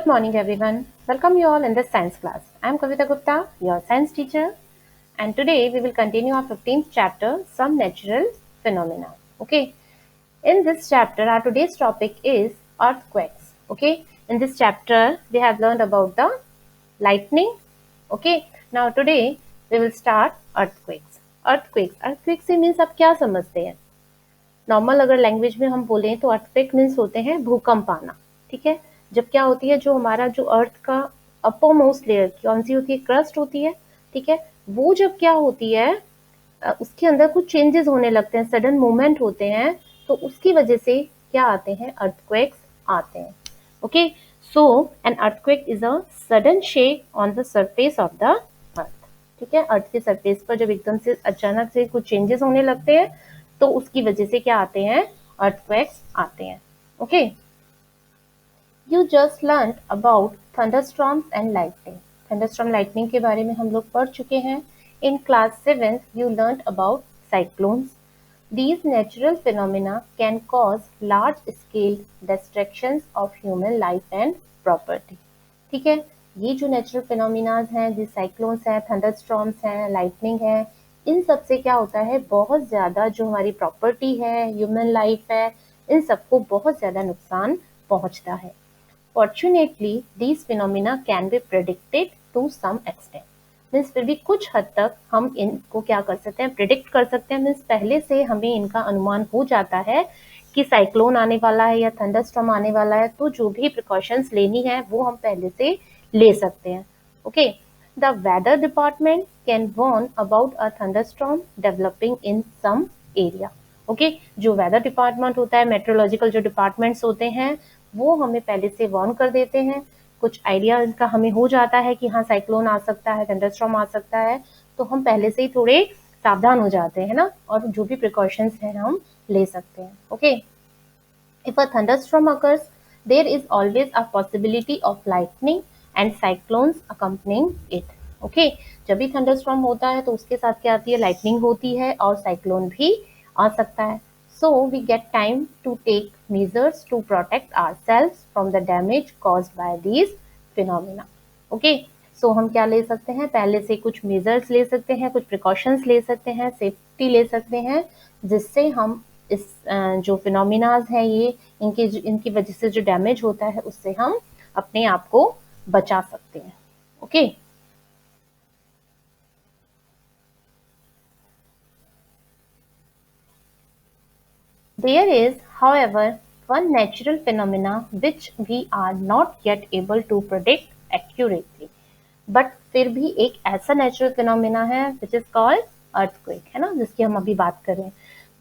morning everyone. Welcome you all in this science class. I am Kavita Gupta, your science teacher, and today we will continue our 15th chapter, Some Natural Phenomena. Okay. In this chapter, our today's topic is earthquakes. Okay. In this chapter, we have learned about the lightning. Okay. Now today we will start earthquakes. Earthquakes से means आप क्या समझते हैं? Normal अगर language में हम बोलें तो अर्थक्वेक मीन्स होते हैं भूकंप आना। ठीक है, जब क्या होती है, जो हमारा जो अर्थ का अपर मोस्ट लेयर कौन सी होती है, क्रस्ट होती है। ठीक है, वो जब क्या होती है, उसके अंदर कुछ चेंजेस होने लगते हैं, सडन मूवमेंट होते हैं, तो उसकी वजह से क्या आते हैं, अर्थक्वेक्स आते हैं। Okay, so an earthquake is a sudden shake on the surface of the अर्थ। ठीक है, अर्थ के सरफेस पर जब एकदम से अचानक से कुछ चेंजेस होने लगते हैं तो उसकी वजह से क्या आते हैं, अर्थक्वेक्स आते हैं। Okay, you just learn about thunderstorms and lightning. Thunderstorm lightning के बारे में हम लोग पढ़ चुके हैं। In class 7 you learn about cyclones. These natural phenomena can cause large scale destructions of human life and property. ठीक है, ये जो नेचुरल फिनोमिनाज हैं, जो साइक्लोन्स हैं, थंडरस्टॉर्म्स हैं, लाइटनिंग है, इन सब से क्या होता है, बहुत ज्यादा जो हमारी प्रॉपर्टी है, ह्यूमन लाइफ है, इन सबको बहुत ज्यादा नुकसान पहुंचता है। Fortunately these phenomena can be predicted to some extent. Means फिर भी कुछ हद तक हम इनको क्या कर सकते हैं, प्रिडिक्ट कर सकते हैं। मीन्स पहले से हमें इनका अनुमान हो जाता है कि साइक्लोन आने वाला है या थंडरस्टॉर्म आने वाला है, तो जो भी प्रिकॉशंस लेनी है वो हम पहले से ले सकते हैं। Okay, the weather department can warn about a thunderstorm developing in some area. Okay, जो वेदर डिपार्टमेंट होता है, मेट्रोलॉजिकल जो डिपार्टमेंट्स होते हैं, वो हमें पहले से वार्न कर देते हैं। कुछ आइडिया इनका हमें हो जाता है कि हाँ साइक्लोन आ सकता है, थंडरस्टॉर्म आ सकता है, तो हम पहले से ही थोड़े सावधान हो जाते हैं ना, और जो भी प्रिकॉशंस हैं हम ले सकते हैं। Okay, if a thunderstorm occurs there is always a possibility of lightning and cyclones accompanying it. Okay, जब भी थंडरस्टॉर्म होता है तो उसके साथ क्या आती है, लाइटनिंग होती है और साइक्लोन भी आ सकता है। So we get time to take measures to protect ourselves from the damage caused by these phenomena. Okay, so हम क्या ले सकते हैं, पहले से कुछ measures ले सकते हैं, कुछ precautions ले सकते हैं, safety ले सकते हैं, जिससे हम इस जो phenomena हैं ये इनकी वजह से जो डैमेज होता है उससे हम अपने आप को बचा सकते हैं। Okay. There is, however, one natural phenomena which we are not yet able to predict accurately. But फिर भी एक ऐसा नेचुरल फिनोमिना है which is called earthquake, है ना, जिसकी हम अभी बात कर रहे हैं।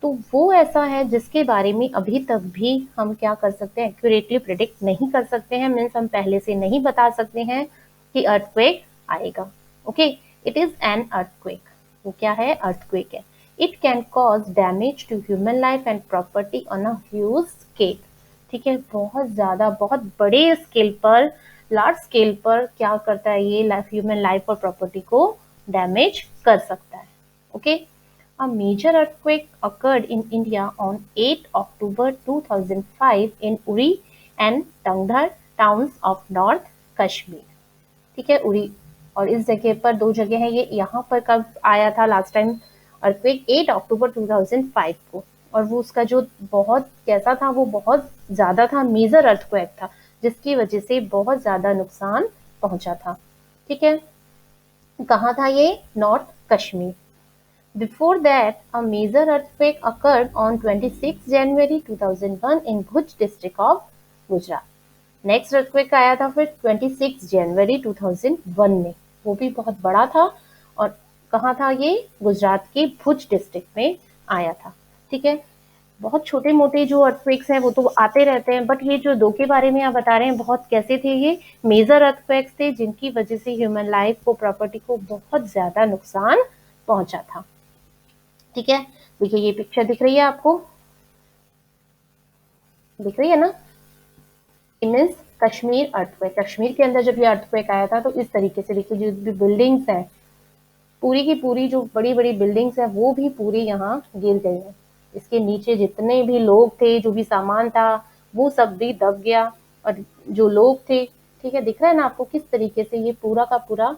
तो वो ऐसा है जिसके बारे में अभी तक भी हम क्या कर सकते हैं, एक्यूरेटली प्रिडिक्ट नहीं कर सकते हैं। मीन्स हम पहले से नहीं बता सकते हैं कि अर्थक्वेक आएगा। Okay, it is an earthquake. वो क्या है, अर्थक्वेक है। It can cause damage to human life and property on a huge scale. ठीक है, बहुत ज्यादा, बहुत बड़े स्केल पर, लार्ज स्केल पर क्या करता है ये, ह्यूमन लाइफ और प्रॉपर्टी को डैमेज कर सकता है। Okay, a major earthquake occurred in India on 8 October 2005 in Uri and Tangdhar towns of North Kashmir. ठीक है, उरी और इस जगह पर, दो जगह है ये, यहाँ पर कब आया था लास्ट टाइम अर्थक्वेक, 8 अक्टूबर 2005 को, और वो उसका जो बहुत कैसा था, वो बहुत ज्यादा था, मेजर अर्थक्वेक था, जिसकी वजह से बहुत ज्यादा नुकसान पहुंचा था। ठीक है, कहाँ था ये, north Kashmir. Before that a major earthquake occurred on 26 January 2001 in Bhuj district of Gujarat. Next earthquake आया था फिर 26 जनवरी 2001 में, वो भी बहुत बड़ा था, और कहाँ था ये, गुजरात के भुज डिस्ट्रिक्ट में आया था। ठीक है, बहुत छोटे मोटे जो अर्थक्वेक्स हैं वो तो आते रहते हैं, बट ये जो दो के बारे में आप बता रहे हैं, बहुत कैसे थे ये, मेजर अर्थक्वेक्स थे, जिनकी वजह से ह्यूमन लाइफ को, प्रॉपर्टी को बहुत ज्यादा नुकसान पहुंचा था। ठीक है, देखिए ये पिक्चर दिख रही है आपको, दिख रही है ना, मीन्स कश्मीर अर्थक्वेक। कश्मीर के अंदर जब ये अर्थक्वेक आया था तो इस तरीके से देखिए, जो भी बिल्डिंग्स हैं, पूरी की पूरी जो बड़ी बड़ी बिल्डिंग्स हैं वो भी पूरी यहाँ गिर गई हैं। इसके नीचे जितने भी लोग थे, जो भी सामान था, वो सब भी दब गया, और जो लोग थे ठीक है, दिख रहा है ना आपको किस तरीके से ये पूरा का पूरा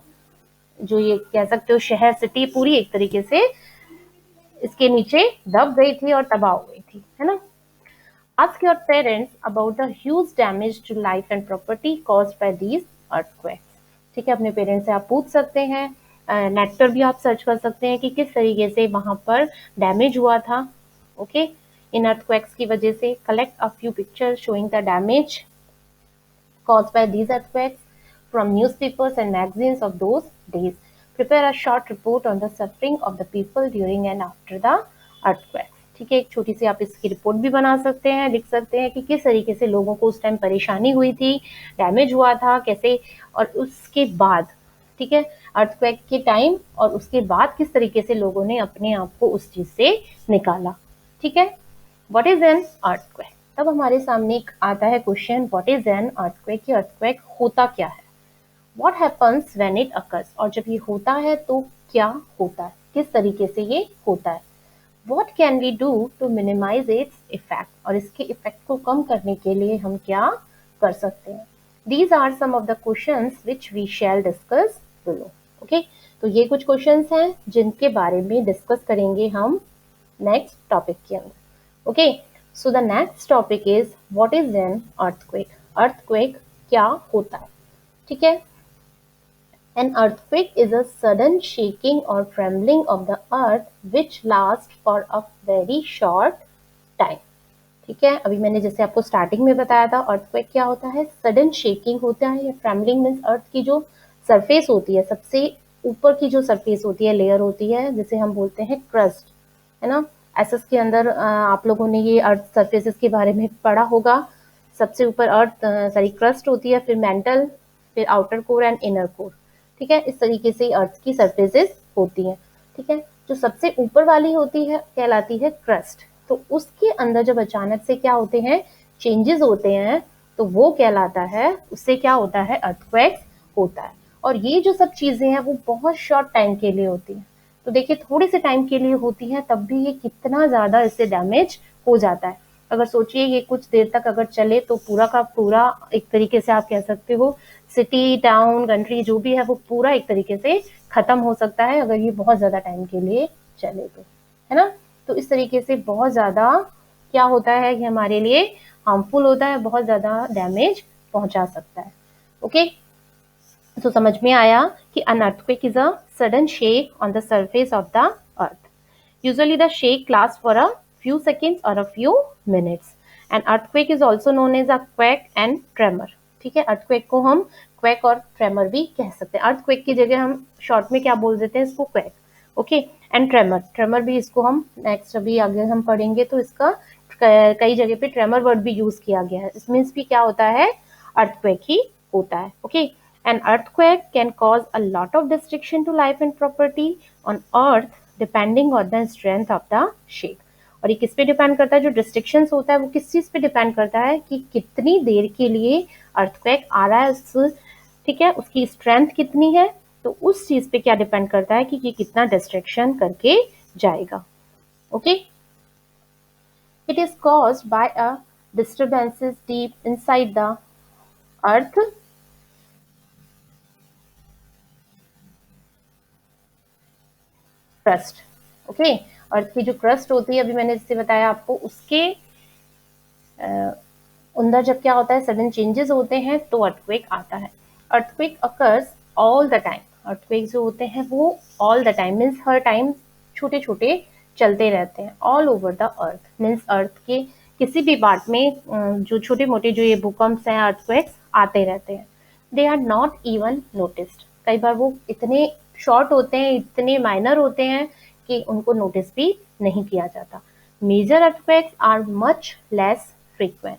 जो ये कह सकते हो शहर सिटी पूरी एक तरीके से इसके नीचे दब गई थी और तबाह हो गई थी, है ना। Ask your parents about the huge damage to life and property caused by these earthquakes. ठीक है, अपने पेरेंट्स से आप पूछ सकते हैं, नेट पर भी आप सर्च कर सकते हैं कि किस तरीके से वहां पर डैमेज हुआ था। ओके, इन अर्थक्वेक्स की वजह से collect a few pictures showing the damage caused by these earthquakes from newspapers and magazines of those days. Prepare a short report on the suffering of the people during and after the earthquake. ठीक है, एक छोटी सी आप इसकी report भी बना सकते हैं, लिख सकते हैं कि किस तरीके से लोगों को उस टाइम परेशानी हुई थी, डैमेज हुआ था कैसे, और उसके बाद, ठीक है, अर्थक्वेक के टाइम और उसके बाद किस तरीके से लोगों ने अपने आप को उस चीज से निकाला। ठीक है, व्हाट इज एन अर्थक्वेक? तब हमारे सामने एक आता है question, what is an earthquake? कि अर्थक्वेक होता क्या है, what happens when it occurs, और जब ये होता है तो क्या होता है, किस तरीके से ये होता है। What can we do to minimize its effect, और इसके इफेक्ट को कम करने के लिए हम क्या कर सकते हैं। These are some of the questions which we shall discuss below. Okay, तो ये कुछ क्वेश्चंस हैं जिनके बारे में डिस्कस करेंगे हम नेक्स्ट टॉपिक के अंदर। Okay, so the next topic is what is an earthquake? earthquake क्या होता है? ठीक है, an earthquake is a sudden shaking or trembling of the earth which lasts for a very short time. ठीक है, अभी मैंने जैसे आपको स्टार्टिंग में बताया था earthquake क्या होता है, सडन शेकिंग होता है, या ट्रेम्बलिंग मीन्स अर्थ की जो सरफेस होती है, सबसे ऊपर की जो सरफेस होती है, लेयर होती है, जिसे हम बोलते हैं क्रस्ट, है ना। एसएस के अंदर आप लोगों ने ये अर्थ सरफेसेस के बारे में पढ़ा होगा। सबसे ऊपर अर्थ सॉरी क्रस्ट होती है, फिर मेंटल, फिर outer core and inner core. ठीक है, इस तरीके से अर्थ की सरफेसेस होती हैं। ठीक है, जो सबसे ऊपर वाली होती है कहलाती है क्रस्ट, तो उसके अंदर जब अचानक से क्या होते हैं, चेंजेस होते हैं, तो वो कहलाता है, उससे क्या होता है, अर्थक्वेक्स होता है। और ये जो सब चीजें हैं वो बहुत शॉर्ट टाइम के लिए होती हैं। तो देखिए थोड़े से टाइम के लिए होती है, तब भी ये कितना ज्यादा इससे डैमेज हो जाता है। अगर सोचिए ये कुछ देर तक अगर चले तो पूरा का पूरा एक तरीके से आप कह सकते हो सिटी, टाउन, कंट्री जो भी है वो पूरा एक तरीके से खत्म हो सकता है अगर ये बहुत ज्यादा टाइम के लिए चले तो, है ना। तो इस तरीके से बहुत ज्यादा क्या होता है कि हमारे लिए हार्मफुल होता है, बहुत ज्यादा डैमेज पहुंचा सकता है। ओके, तो समझ में आया कि an earthquake is a sudden shake on the surface of the earth. Usually the shake lasts for a few seconds or a few minutes. An earthquake is also known as a quake and tremor. ठीक है, earthquake को हम quake और tremor भी कह सकते हैं। earthquake की जगह हम शॉर्ट में क्या बोल देते हैं इसको, quake. Okay, and tremor, tremor भी इसको हम नेक्स्ट अभी आगे हम पढ़ेंगे तो इसका कई जगह पे ट्रेमर वर्ड भी यूज किया गया है। इसमें भी क्या होता है, अर्थक्वेक ही होता है। Okay, an earthquake can cause a lot of destruction to life and property on earth depending on the strength of the shake. और ये किस पे डिपेंड करता है, जो डिस्ट्रिक्शंस होता है वो किस चीज पे डिपेंड करता है कि कितनी देर के लिए अर्थक्वेक आ रहा है, उस ठीक है उसकी स्ट्रेंथ कितनी है, तो उस चीज पे क्या डिपेंड करता है कि ये कितना डिस्ट्रक्शन करके जाएगा। Okay, it is caused by a disturbances deep inside the earth crust. Okay, earth की जो क्रस्ट होती है, अभी मैंने जैसे बताया आपको, उसके अंदर जब क्या होता है, सडन चेंजेस होते हैं तो अर्थक्वेक आता है। Earthquake occurs all the time, earthquake जो होते हैं वो all the time means her time छोटे छोटे चलते रहते हैं। All over the earth means earth के किसी भी पार्ट में जो छोटे मोटे जो ये भूकंप हैं, अर्थक्वेक्स आते रहते हैं। They are not even noticed, कई बार वो इतने शॉर्ट होते हैं, इतने माइनर होते हैं कि उनको नोटिस भी नहीं किया जाता। Major earthquakes are much less frequent,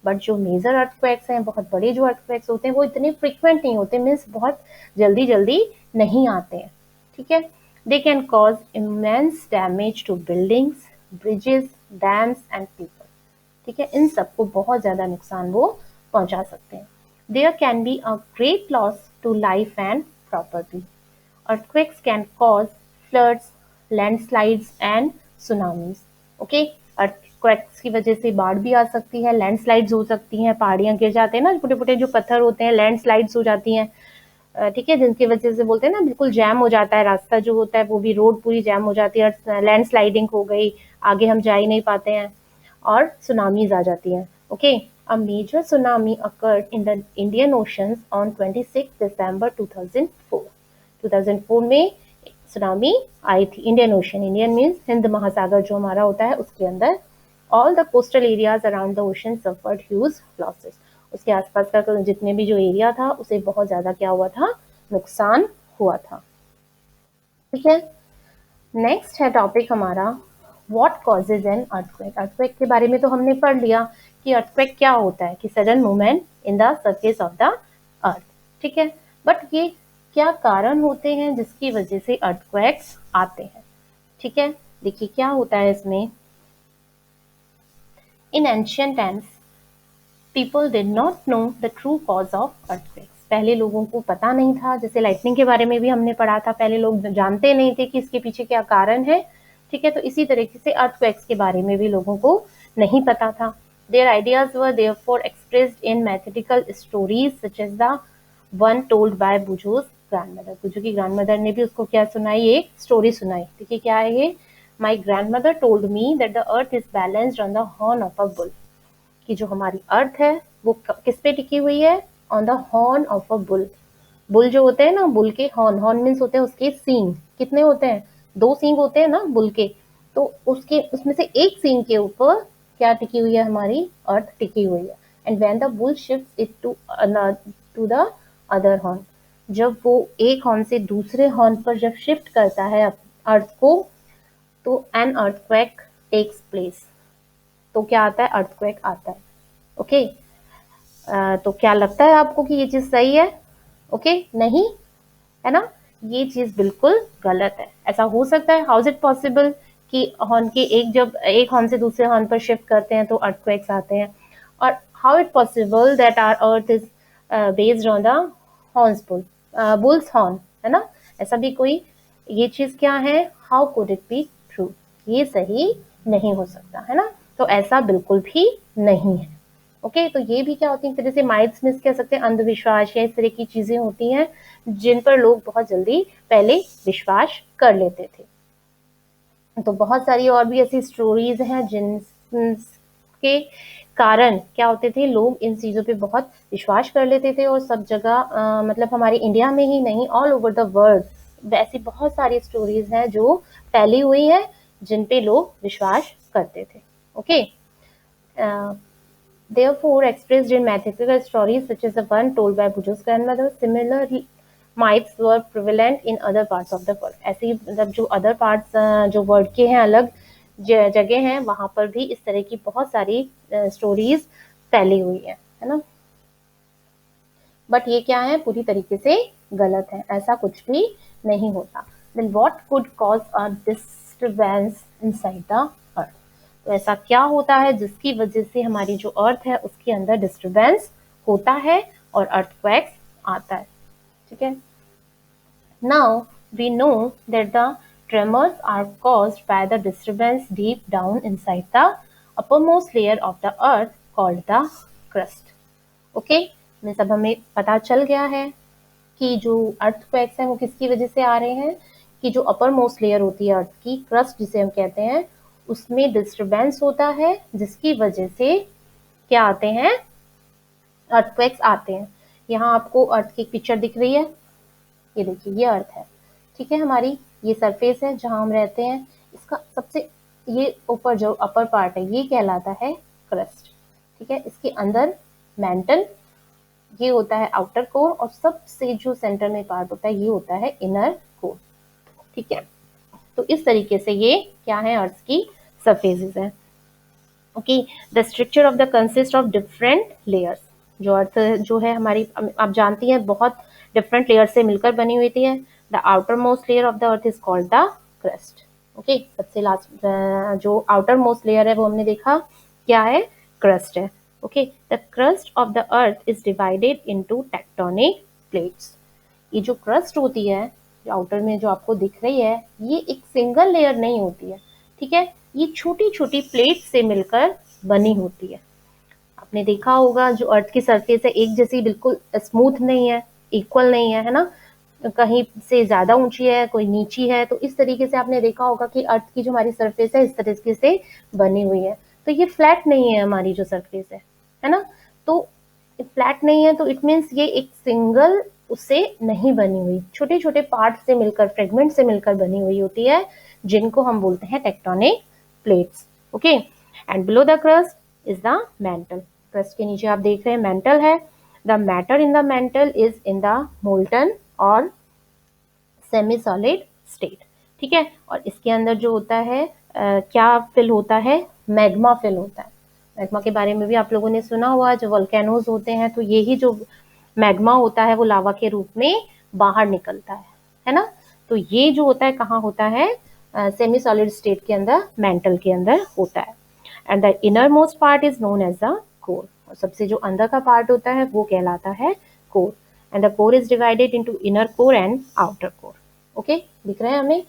but जो मेजर अर्थक्वेक्स हैं, बहुत बड़े जो अर्थक्वेक्स होते हैं वो इतने फ्रीक्वेंट नहीं होते, मीन्स बहुत जल्दी जल्दी नहीं आते हैं। ठीक है, they can cause immense damage to buildings, bridges, dams and people. ठीक है, इन सबको बहुत ज्यादा नुकसान वो पहुंचा सकते हैं। There can be a great loss to life and property. Earthquakes can cause floods, landslides and tsunamis. Okay, earthquake earthquakes की वजह से बाढ़ भी आ सकती है, लैंडस्लाइड्स हो सकती हैं, पहाड़ियां गिर जाते हैं ना, छोटे छोटे जो पत्थर होते हैं, लैंडस्लाइड्स हो जाती हैं, ठीक है, जिनकी वजह से बोलते हैं ना बिल्कुल जैम हो जाता है रास्ता, जो होता है वो भी रोड पूरी जैम हो जाती है, लैंडस्लाइडिंग हो गई, आगे हम जा ही नहीं पाते हैं, और सुनामीज आ जाती हैं। Okay, a major tsunami occurred in the Indian oceans on 26 December 2004। 2004 में सुनामी आई थी Indian ocean, Indian means Hind Mahasagar जो हमारा होता है उसके अंदर। All the coastal areas around the ocean suffered huge losses. उसके आसपास का जितने भी जो एरिया था उसे बहुत ज्यादा क्या हुआ था, नुकसान हुआ था। ठीक है, नेक्स्ट है टॉपिक हमारा what causes an earthquake. Earthquake के बारे में तो हमने पढ़ लिया कि अर्थक्वेक क्या होता है, कि sudden movement in the surface of the अर्थ। ठीक है, बट ये क्या कारण होते हैं जिसकी वजह से अर्थक्वेक्स आते हैं। ठीक है, देखिए क्या होता है इसमें। In ancient times people did not know the true cause of earthquakes. पहले लोगों को पता नहीं था, जैसे लाइटनिंग के बारे में भी हमने पढ़ा था, पहले लोग जानते नहीं थे कि इसके पीछे क्या कारण है। ठीक है, तो इसी तरीके से अर्थक्वेक्स के बारे में भी लोगों को नहीं पता था। Their ideas were therefore expressed in mathematical stories such as the one told by बुजूज ग्रैंडमदर। बुजू की ग्रैंडमदर ने भी उसको क्या सुनाई, एक स्टोरी सुनाई। देखिए क्या है ये, my grandmother told me that the earth is balanced on the horn of a bull. कि जो हमारी अर्थ है वो किस पे टिकी हुई है, on the horn of a bull. Bull जो होते हैं ना, बुल के हॉर्न, हॉर्न मीन्स होते हैं उसके सींग। कितने होते हैं, दो सींग होते हैं ना बुल के, तो उसके उसमें से एक सींग के ऊपर क्या टिकी हुई है, हमारी अर्थ टिकी हुई है। And when the bull shifts it to the other horn, जब वो एक हॉर्न से दूसरे हॉर्न पर जब शिफ्ट करता है अर्थ को, तो एन अर्थक्वेक टेक्स प्लेस। तो क्या आता है, अर्थक्वेक आता है। ओके, तो क्या लगता है आपको कि ये चीज सही है? ओके, नहीं है ना, ये चीज बिल्कुल गलत है। ऐसा हो सकता है, हाउ इज इट पॉसिबल कि हॉर्न के एक, जब एक हॉर्न से दूसरे हॉर्न पर शिफ्ट करते हैं तो अर्थक्वेक्स आते हैं, और how it possible that our earth is based on the horns bulls horn, है ना, ऐसा भी कोई ये चीज क्या है, how could it be true, ये सही नहीं हो सकता, है ना, तो ऐसा बिल्कुल भी नहीं है। ओके, तो ये भी क्या होती है, एक तरह से माइथ्स में कह सकते हैं, अंधविश्वास या इस तरह की चीजें होती हैं जिन पर लोग बहुत जल्दी पहले विश्वास कर लेते थे। तो बहुत सारी और भी ऐसी स्टोरीज हैं जिनके कारण क्या होते थे, लोग इन चीजों पे बहुत विश्वास कर लेते थे, और सब जगह मतलब हमारे इंडिया में ही नहीं, ऑल ओवर द वर्ल्ड ऐसी बहुत सारी स्टोरीज हैं जो फैली हुई है जिन पे लोग विश्वास करते थे। Okay, therefore expressed in mathematical stories such as the one told by Buju's grandmother. Similar myths were prevalent in other parts of the world. ऐसे ही मतलब जो other parts जो वर्ल्ड के हैं, अलग जगह हैं, वहां पर भी इस तरह की बहुत सारी स्टोरीज फैली हुई है ना। बट ये क्या है, पूरी तरीके से गलत है, ऐसा कुछ भी नहीं होता। Then what could cause a disturbance inside the earth? तो ऐसा क्या होता है जिसकी वजह से हमारी जो अर्थ है उसके अंदर डिस्टरबेंस होता है और अर्थक्वेक्स आता है। ठीक है, now we know that the tremors are caused by the disturbance deep down inside the uppermost layer of the earth called the crust. Okay, में सब हमें पता चल गया है कि जो अर्थक्वेक्स हैं वो किसकी वजह से आ रहे हैं, कि जो अपर मोस्ट लेयर होती है अर्थ की, क्रस्ट जिसे हम कहते हैं, उसमें डिस्टरबेंस होता है जिसकी वजह से क्या आते हैं, अर्थक्वेक्स आते हैं। यहाँ आपको अर्थ की पिक्चर दिख रही है, ये देखिए ये अर्थ है। ठीक है, हमारी ये सरफेस है जहाँ हम रहते हैं, इसका सबसे ये ऊपर जो अपर पार्ट है ये कहलाता है क्रस्ट। ठीक है, इसके अंदर मैंटल ये होता है आउटर कोर, और सबसे जो सेंटर में पार्ट होता है ये होता है इनर कोर। ठीक है, तो इस तरीके से ये क्या है, अर्थ की सरफेसेस है। Okay, the structure of the consist of different layers. जो अर्थ जो है हमारी, आप जानती हैं, बहुत डिफरेंट लेयर से मिलकर बनी हुई थी है। The outermost layer of the earth is called the crust. Okay, सबसे लास्ट जो आउटर मोस्ट लेयर है वो हमने देखा क्या है, क्रस्ट है। Okay, the crust of the earth is divided into tectonic plates. ये जो क्रस्ट होती है, जो आउटर में जो आपको दिख रही है, ये एक सिंगल लेयर नहीं होती है। ठीक है, ये छोटी छोटी प्लेट से मिलकर बनी होती है। आपने देखा होगा जो अर्थ की सरफेस है एक जैसी बिल्कुल स्मूथ नहीं है, इक्वल नहीं है, है ना, कहीं से ज्यादा ऊंची है, कोई नीची है। तो इस तरीके से आपने देखा होगा कि अर्थ की जो हमारी सरफेस है इस तरीके से बनी हुई है। तो ये फ्लैट नहीं है हमारी जो सरफेस है ना। तो फ्लैट नहीं है तो इट मीन्स ये एक सिंगल उससे नहीं बनी हुई, छोटे छोटे पार्ट से मिलकर, फ्रेगमेंट से मिलकर बनी हुई होती है, जिनको हम बोलते हैं tectonic plates. Okay, and below the crust is the mental. Crust के नीचे आप देख रहे हैं मेंटल है। The matter in the mental is in the molten और सेमी सॉलिड स्टेट। ठीक है, और इसके अंदर जो होता है क्या फिल होता है, मैग्मा फिल होता है। मैग्मा के बारे में भी आप लोगों ने सुना हुआ, जो वोल्केनोज होते हैं तो यही जो मैग्मा होता है वो लावा के रूप में बाहर निकलता है ना। तो ये जो होता है कहाँ होता है, सेमी सॉलिड स्टेट के अंदर, मेंटल के अंदर होता है। And the innermost part is known as the core, और सबसे जो अंदर का पार्ट होता है वो कहलाता है core. And the core is divided into inner core and outer core. Okay, दिख रहे हैं हमें,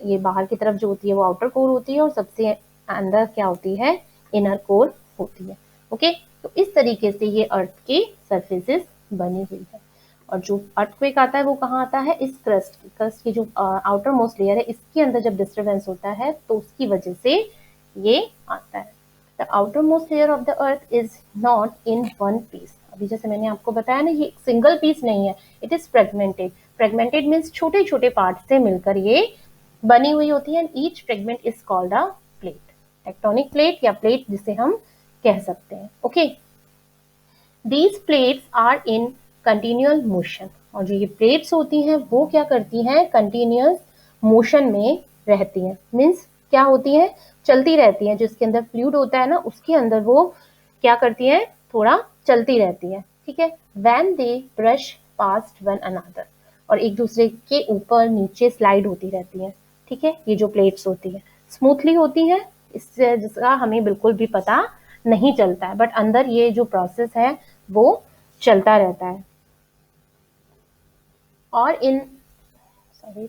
ये बाहर की तरफ जो होती है वो आउटर कोर होती है और सबसे अंदर क्या होती है, इनर कोर होती है। ओके, तो इस तरीके से ये अर्थ की सरफेसेस बनी हुई है। और जो अर्थक्वेक आता है वो कहाँ आता है, इस क्रस्ट की जो आउटर मोस्ट लेयर है इसके अंदर जब डिस्टर्बेंस होता है तो उसकी वजह से ये आता है। The outermost layer of the earth is not in one piece. अभी जैसे मैंने आपको बताया ना, ये सिंगल पीस नहीं है, it is fragmented. Fragmented means छोटे छोटे पार्ट से मिलकर ये बनी हुई होती है। Each fragment is called a plate, tectonic plate या प्लेट जिसे हम कह सकते हैं। Okay, these plates are in continual motion. और जो ये प्लेट्स होती हैं वो क्या करती हैं, कंटिन्यूअस मोशन में रहती हैं। मीन्स क्या होती हैं, चलती रहती हैं। जिसके अंदर फ्लूइड होता है ना उसके अंदर वो क्या करती हैं, थोड़ा चलती रहती है। ठीक है, when they brush past one another, और एक दूसरे के ऊपर नीचे स्लाइड होती रहती है। ठीक है, ये जो प्लेट्स होती है स्मूथली होती है, इससे जिसका हमें बिल्कुल भी पता नहीं चलता है, बट अंदर ये जो प्रोसेस है वो चलता रहता है। और इन sorry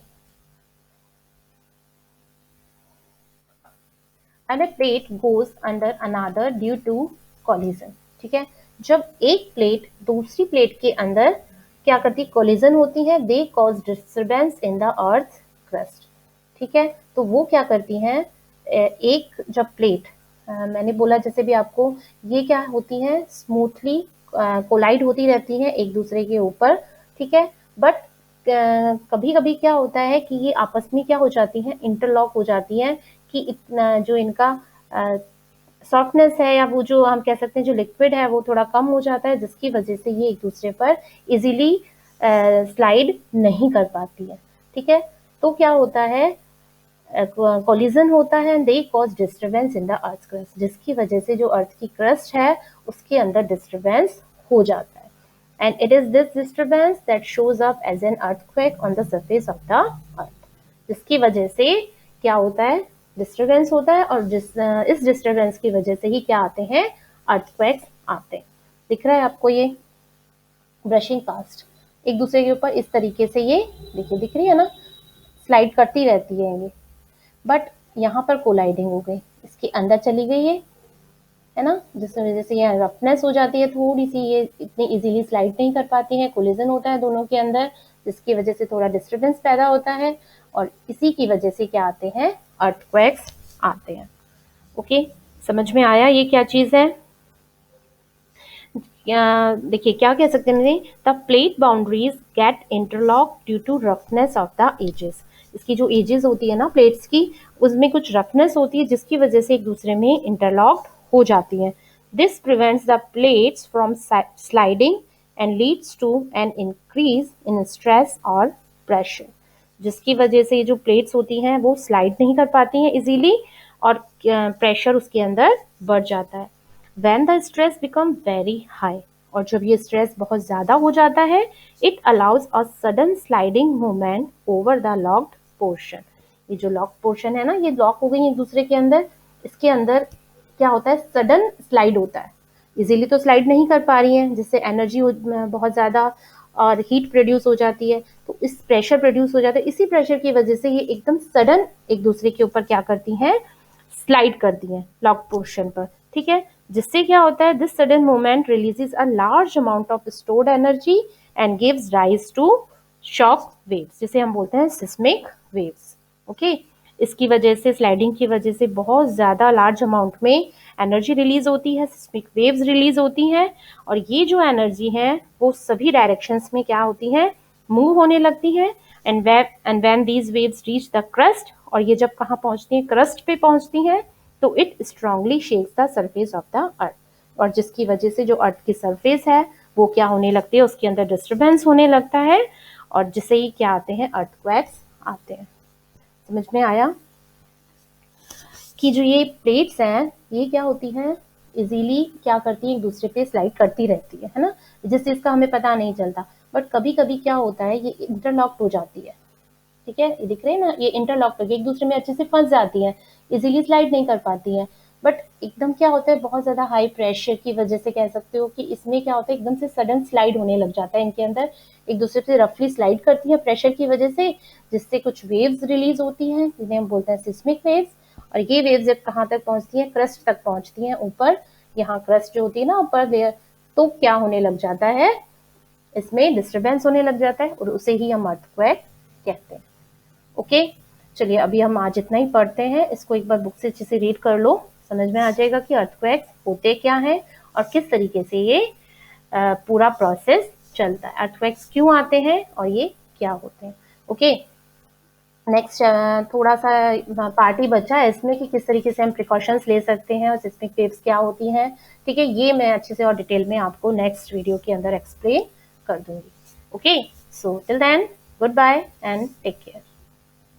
and a plate goes under another due to collision. ठीक है, जब एक प्लेट दूसरी प्लेट के अंदर क्या करती, कोलिजन होती है, they cause disturbance in the earth crust. ठीक है, तो वो क्या करती हैं, एक जब प्लेट मैंने बोला जैसे भी आपको, ये क्या होती है, स्मूथली कोलाइड होती रहती है एक दूसरे के ऊपर। ठीक है, बट कभी कभी क्या होता है कि ये आपस में क्या हो जाती हैं, इंटरलॉक हो जाती हैं, कि इतना जो इनका सॉफ्टनेस है या वो जो हम कह सकते हैं जो लिक्विड है वो थोड़ा कम हो जाता है, जिसकी वजह से ये एक दूसरे पर इजीली स्लाइड नहीं कर पाती है। ठीक है, तो क्या होता है, कोलिजन होता है, they cause disturbance in the earth crust, जिसकी वजह से जो अर्थ की क्रस्ट है उसके अंदर डिस्टर्बेंस हो जाता है। And it is this disturbance that shows up as an earthquake on the surface of the earth, जिसकी वजह से क्या होता है, डिस्टर्बेंस होता है, और इस डिस्टर्बेंस की वजह से ही क्या आते हैं, अर्थक्वेक्स आते हैं। दिख रहा है आपको ये ब्रशिंग पास्ट एक दूसरे के ऊपर इस तरीके से, ये देखिए दिख रही है ना, स्लाइड करती रहती है ये, बट यहाँ पर कोलाइडिंग हो गई, इसके अंदर चली गई है ना, जिस वजह से ये रफनेस हो जाती है थोड़ी सी, ये इतनी इजीली स्लाइड नहीं कर पाती है, कोलिजन होता है दोनों के अंदर, जिसकी वजह से थोड़ा डिस्टर्बेंस पैदा होता है, और इसी की वजह से क्या आते हैं, अर्थक्वेक्स आते हैं। ओके, समझ में आया ये क्या चीज है। देखिए क्या कह सकते हैं, the plate boundaries get interlock due to roughness of the edges. इसकी जो एजेस होती है ना प्लेट्स की, उसमें कुछ रफनेस होती है जिसकी वजह से एक दूसरे में इंटरलॉक्ड हो जाती है। This prevents the plates from sliding and leads to an increase in stress और प्रेशर, जिसकी वजह से जो प्लेट्स होती हैं वो स्लाइड नहीं कर पाती हैं इजीली, और प्रेशर उसके अंदर बढ़ जाता है। When the stress become very high, और जब ये स्ट्रेस बहुत ज़्यादा हो जाता है, it allows a sudden sliding movement over the locked portion। ये जो लॉक पोर्शन है ना, ये लॉक हो गई एक दूसरे के अंदर, इसके अंदर क्या होता है, सडन स्लाइड होता है, इजीली तो स्लाइड नहीं कर पा रही है, जिससे एनर्जी बहुत ज़्यादा और हीट प्रोड्यूस हो जाती है, तो इस प्रेशर प्रोड्यूस हो जाता है, इसी प्रेशर की वजह से ये एकदम सडन एक दूसरे के ऊपर क्या करती हैं, स्लाइड कर दिए लॉक पोर्शन पर, ठीक है, जिससे क्या होता है, this sudden movement releases a large amount of stored energy and gives rise to shock waves, जिसे हम बोलते हैं सिस्मिक वेव्स। ओके, इसकी वजह से, स्लाइडिंग की वजह से बहुत ज़्यादा लार्ज अमाउंट में एनर्जी रिलीज होती है, सिस्मिक वेव्स रिलीज होती हैं, और ये जो एनर्जी है वो सभी डायरेक्शंस में क्या होती है, मूव होने लगती है। And when these waves reach the crust, और ये जब कहाँ पहुंचती हैं, क्रस्ट पे पहुंचती हैं, तो it strongly shakes the surface of the अर्थ, और जिसकी वजह से जो अर्थ की सरफेस है वो क्या होने लगती है, उसके अंदर डिस्टर्बेंस होने लगता है, और जिससे ही क्या आते हैं, अर्थक्वेक्स आते हैं। समझ में आया कि जो ये प्लेट्स हैं ये क्या होती हैं, इजीली क्या करती है, एक दूसरे पे स्लाइड करती रहती है ना, जिस चीज का हमें पता नहीं चलता, बट कभी कभी क्या होता है, ये इंटरलॉक हो जाती है, ठीक है, ये दिख रहे हैं ना, ये इंटरलॉक करके एक दूसरे में अच्छे से फंस जाती है, इजीली स्लाइड नहीं कर पाती है। बट एकदम क्या होता है, बहुत ज्यादा हाई प्रेशर की वजह से कह सकते हो कि इसमें क्या होता है, एकदम से सडन स्लाइड होने लग जाता है, इनके अंदर एक दूसरे से रफली स्लाइड करती है प्रेशर की वजह से, जिससे कुछ वेव्स रिलीज होती हैं, जिन्हें हम बोलते हैं सिस्मिक वेव्स। और ये वेव्स जब कहाँ तक पहुंचती हैं, क्रस्ट तक पहुंचती हैं, ऊपर, यहाँ क्रस्ट जो होती है ना ऊपर देयर, तो क्या होने लग जाता है, इसमें डिस्टर्बेंस होने लग जाता है, और उसे ही हम अर्थक्वेक कहते हैं। ओके, चलिए अभी हम आज इतना ही पढ़ते हैं, इसको एक बार बुक से अच्छे से रीड कर लो, समझ में आ जाएगा कि अर्थक्वेक्स होते क्या हैं और किस तरीके से ये पूरा प्रोसेस चलता है, अर्थक्वेक्स क्यों आते हैं और ये क्या होते हैं। ओके, नेक्स्ट थोड़ा सा पार्टी बचा है इसमें कि किस तरीके से हम प्रिकॉशंस ले सकते हैं और सिस्मिक वेव्स क्या होती हैं, ठीक है, ये मैं अच्छे से और डिटेल में आपको नेक्स्ट वीडियो के अंदर एक्सप्लेन कर दूंगी। Okay, so till then, good bye and take care.